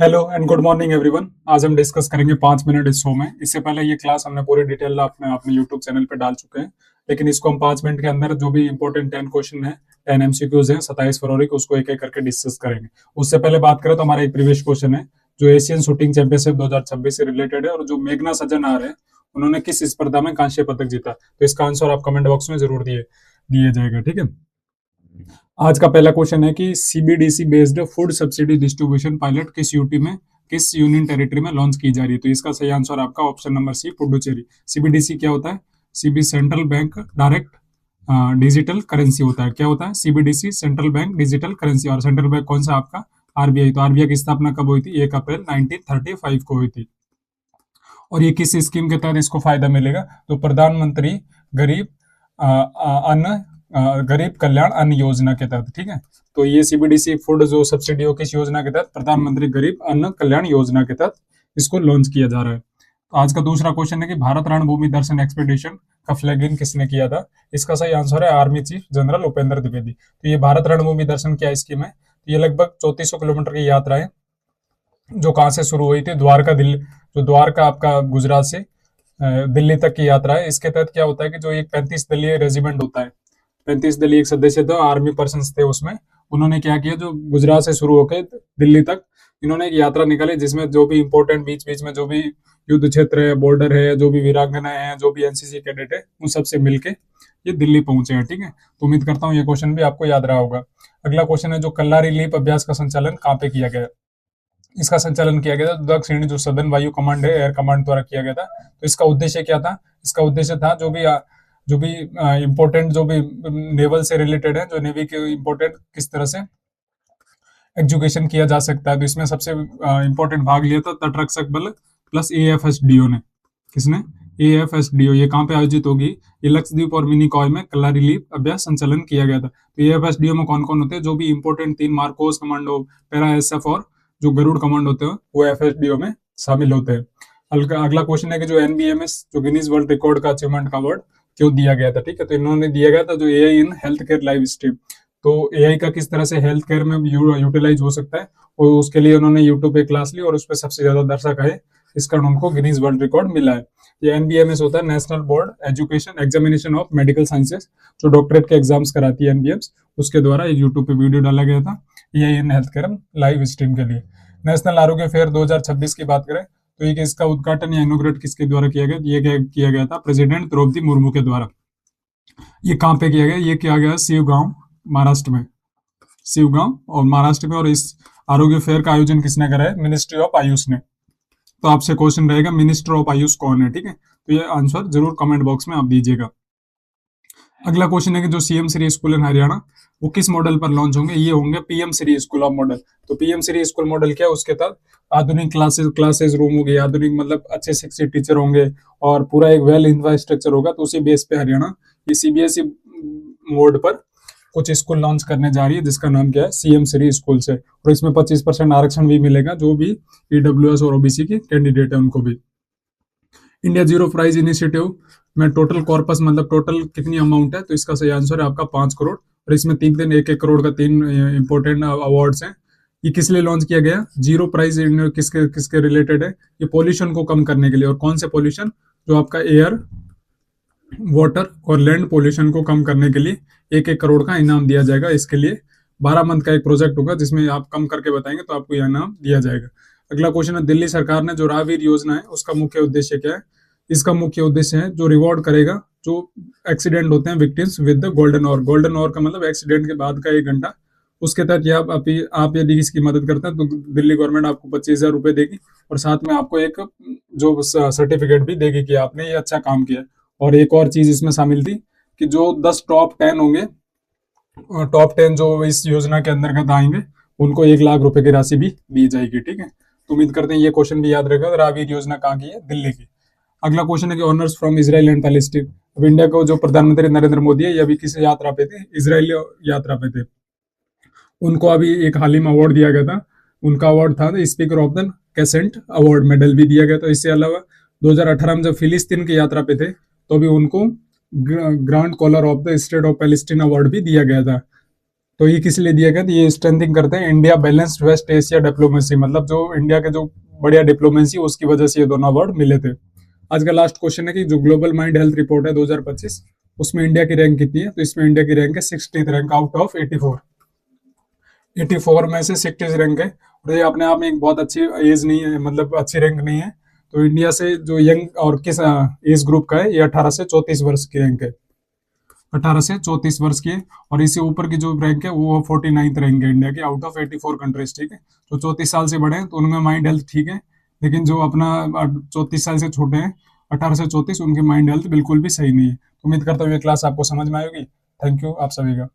Hello and good morning everyone. आज हम discuss करेंगे 5 मिनट इस शो में। इससे पहले ये क्लास हमने पूरी डिटेल अपने अपने यूट्यूब चैनल पे डाल चुके हैं, लेकिन इसको हम 5 मिनट के अंदर जो भी इंपॉर्टेंट 10 क्वेश्चन है, 10 MCQs हैं 27 फरवरी को, उसको एक एक करके डिस्कस करेंगे। उससे पहले बात करें तो हमारा एक प्रीवियस क्वेश्चन है जो एशियन शूटिंग चैंपियनशिप 2026 से रिलेटेड है, और जो मेघना सज्जनार है उन्होंने किस स्पर्धा में कांस्य पदक जीता। तो इसका आंसर आप कमेंट बॉक्स में जरूर दिए जाएगा, ठीक है। आज का पहला क्वेश्चन है कि CBDC based food subsidy distribution pilot किस यूटी में, किस यूनियन टेरिटरी में लॉन्च की जा रही है। तो इसका सही आंसर आपका option number C, Puducherry. CBDC क्या होता है? CB central bank direct digital currency होता है। क्या होता है? CBDC central bank digital currency. और सेंट्रल बैंक कौन सा? आपका आरबीआई। तो आरबीआई की स्थापना कब हुई थी? 1 अप्रैल 1935 को हुई थी। और ये किस स्कीम के तहत इसको फायदा मिलेगा? तो प्रधानमंत्री गरीब अन्न गरीब कल्याण अन्न योजना के तहत, ठीक है। तो ये सीबीडीसी फूड जो सब्सिडी हो किस योजना के तहत? प्रधानमंत्री गरीब अन्न कल्याण योजना के तहत इसको लॉन्च किया जा रहा है। तो आज का दूसरा क्वेश्चन है कि भारत रणभूमि दर्शन एक्सपीडिशन का फ्लैगिंग किसने किया था। इसका सही आंसर है army chief general Upendra Dwivedi. तो ये भारत रणभूमि दर्शन क्या स्कीम है? तो ये लगभग 3400 किलोमीटर की यात्रा है जो कहाँ से शुरू हुई थी? द्वारका दिल्ली, जो द्वारका आपका गुजरात से दिल्ली तक की यात्रा है। इसके तहत क्या होता है कि जो एक 35 दलीय रेजिमेंट होता है, 35 दलीय एक सदस्य थे, आर्मी पर्सन थे उसमें, उन्होंने क्या किया, जो गुजरात से शुरू होकर दिल्ली तक इन्होंने एक यात्रा निकाली जिसमें जो भी इंपॉर्टेंट बीच बीच में जो भी युद्ध क्षेत्र है, बॉर्डर है, जो भी वीरांगनाएं हैं, जो भी एनसीसी कैडेट है, उन सबसे मिलके ये दिल्ली पहुंचे हैं, ठीक है। तो उम्मीद करता हूँ ये क्वेश्चन भी आपको याद रहा होगा। अगला क्वेश्चन है जो कल्लारी लीप अभ्यास का संचालन कहाँ पे किया गया? इसका संचालन किया गया था दक्षिणी जो सदन वायु कमांड है, एयर कमांड द्वारा किया गया था। तो इसका उद्देश्य क्या था? इसका उद्देश्य था जो भी इंपॉर्टेंट जो भी नेवल से रिलेटेड है, जो नेवी के इंपॉर्टेंट किस तरह से एजुकेशन किया जा सकता है। तो इसमें सबसे इंपॉर्टेंट भाग लिया था तटरक्षक बल प्लस एएफएसडीओ ने। किसने? एएफएसडीओ। ये कहाँ पे आयोजित होगी? ये लक्षद्वीप और मिनिकॉय में कल्लारी लीप अभ्यास संचालन किया गया था। तो एएफएसडीओ में कौन कौन होते हैं? जो भी important 3 Marcos commando, para SF और जो गरुड़ कमांड होते हैं वो एफएसडीओ में शामिल होते हैं। अगला क्वेश्चन है कि जो एनबीएमएस जो गिनीज वर्ल्ड रिकॉर्ड का अचीवमेंट का अवार्ड क्यों दिया गया था? ठीक है, तो इन्होंने दिया गया था जो AI in health care live stream. तो एआई का किस तरह से हेल्थ केयर में यूटिलाइज हो सकता है, और उसके लिए उन्होंने यूट्यूब पे क्लास ली और उस पर सबसे ज्यादा दर्शक आए, इस कारण उनको गिनीज वर्ल्ड रिकॉर्ड मिला है। ये एनबीएमएस होता है national board education examination of medical sciences, जो डॉक्टरेट के एग्जाम्स कराती है एनबीएम्स, उसके द्वारा एक यूट्यूब पे वीडियो डाला गया था AI in health care live stream के लिए। नेशनल आरोग्य फेयर 2026 की बात करें तो ये इसका उद्घाटन या इनोग्रेट किसके द्वारा किया गया? ये किया गया था प्रेसिडेंट द्रौपदी मुर्मू के द्वारा। ये कहाँ पे किया गया? ये किया गया शिवगांव महाराष्ट्र में, शिवगांव और महाराष्ट्र में। और इस आरोग्य फेयर का आयोजन किसने करा है? मिनिस्ट्री ऑफ आयुष ने। तो आपसे क्वेश्चन रहेगा मिनिस्टर ऑफ आयुष कौन है, ठीक है। तो ये आंसर जरूर कमेंट बॉक्स में आप दीजिएगा। अगला क्वेश्चन है कि जो सीएम श्री स्कूल इन हरियाणा वो किस मॉडल पर लॉन्च होंगे? ये होंगे PM Shri school of model. तो पीएम श्री स्कूल मॉडल क्या है? उसके तहत आधुनिक क्लासेस रूम होगी, आधुनिक मतलब अच्छे शिक्षित टीचर होंगे और पूरा एक वेल इंफ्रास्ट्रक्चर होगा। तो उसी बेस पे हरियाणा ये सीबीएसई मोड पर कुछ स्कूल लॉन्च करने जा रही है जिसका नाम क्या है? सीएम श्री स्कूल से। और इसमें 25% आरक्षण भी मिलेगा जो भी ईडब्ल्यूएस और ओबीसी के कैंडिडेट है उनको भी। इंडिया जीरो प्राइज इनिशिएटिव में टोटल कॉर्पस मतलब टोटल कितनी अमाउंट है? तो इसका सही आंसर है आपका 5 करोड़। और इसमें 3 1 करोड़ का 3 इंपॉर्टेंट अवार्ड्स हैं। ये किस लिए लॉन्च किया गया? जीरो प्राइस किसके किसके रिलेटेड है? ये पॉल्यूशन को कम करने के लिए। और कौन से पॉल्यूशन? जो आपका एयर, वाटर और लैंड पॉल्यूशन को कम करने के लिए 1 करोड़ का इनाम दिया जाएगा। इसके लिए 12 मंथ का एक प्रोजेक्ट होगा जिसमें आप कम करके बताएंगे तो आपको यह इनाम दिया जाएगा। अगला क्वेश्चन है दिल्ली सरकार ने जो राहवीर योजना है उसका मुख्य उद्देश्य क्या है? इसका मुख्य उद्देश्य है जो रिवॉर्ड करेगा जो एक्सीडेंट होते हैं victims with the golden hour. Golden hour का मतलब एक्सीडेंट के बाद का 1 घंटा। उसके तहत आप यदि इसकी मदद करते हैं तो दिल्ली गवर्नमेंट आपको 25,000 रुपए देगी और साथ में आपको एक जो सर्टिफिकेट भी देगी कि आपने ये अच्छा काम किया। और एक और चीज इसमें शामिल थी कि जो 10 टॉप 10 होंगे, टॉप 10 जो इस योजना के अंतर्गत आएंगे उनको 1 लाख रुपए की राशि भी दी जाएगी, ठीक है। तो उम्मीद करते हैं ये क्वेश्चन भी याद रहेगा। राहवीर योजना कहाँ की है? दिल्ली की। अगला क्वेश्चन है कि honours from Israel and Palestine. अब इंडिया को जो प्रधानमंत्री नरेंद्र मोदी है ये अभी किस यात्रा पे थे? इजराइल यात्रा पे थे। उनको अभी एक हाल ही में अवार्ड दिया गया था। उनका अवार्ड था speaker of the crescent award medal भी दिया गया था। इससे अलावा 2018 में जब फिलिस्तीन की यात्रा पे थे तो भी उनको grand collar of the state of Palestine award भी दिया गया था, तो ये किस लिए दिया गया? तो ये स्ट्रेंथिंग करते हैं India balanced West Asia diplomacy, मतलब जो इंडिया के जो बढ़िया डिप्लोमेसी उसकी वजह से ये दोनों अवार्ड मिले थे। आज का लास्ट क्वेश्चन है कि जो ग्लोबल माइंड हेल्थ रिपोर्ट है 2025, उसमें इंडिया की रैंक कितनी है? तो इसमें इंडिया की रैंक है 60th रैंक आउट ऑफ 84। 84 में से 60 रैंक है, और ये अपने आप में एक बहुत अच्छी एज नहीं है, मतलब अच्छी रैंक नहीं है। तो इंडिया से जो यंग और किस एज ग्रुप का है, ये 18 से 34 वर्ष की रैंक है, 18 से 34 वर्ष की है। और इससे ऊपर की जो रैंक है वो 49th रैंक है इंडिया की आउट ऑफ 84 कंट्रीज, ठीक है। जो 34 साल से बड़े हैं तो उनमें माइंड हेल्थ ठीक है, लेकिन जो अपना 34 साल से छोटे हैं, 18 से 34, उनकी माइंड हेल्थ बिल्कुल भी सही नहीं है। तो उम्मीद करता हूँ ये क्लास आपको समझ में आएगी। थैंक यू आप सभी का।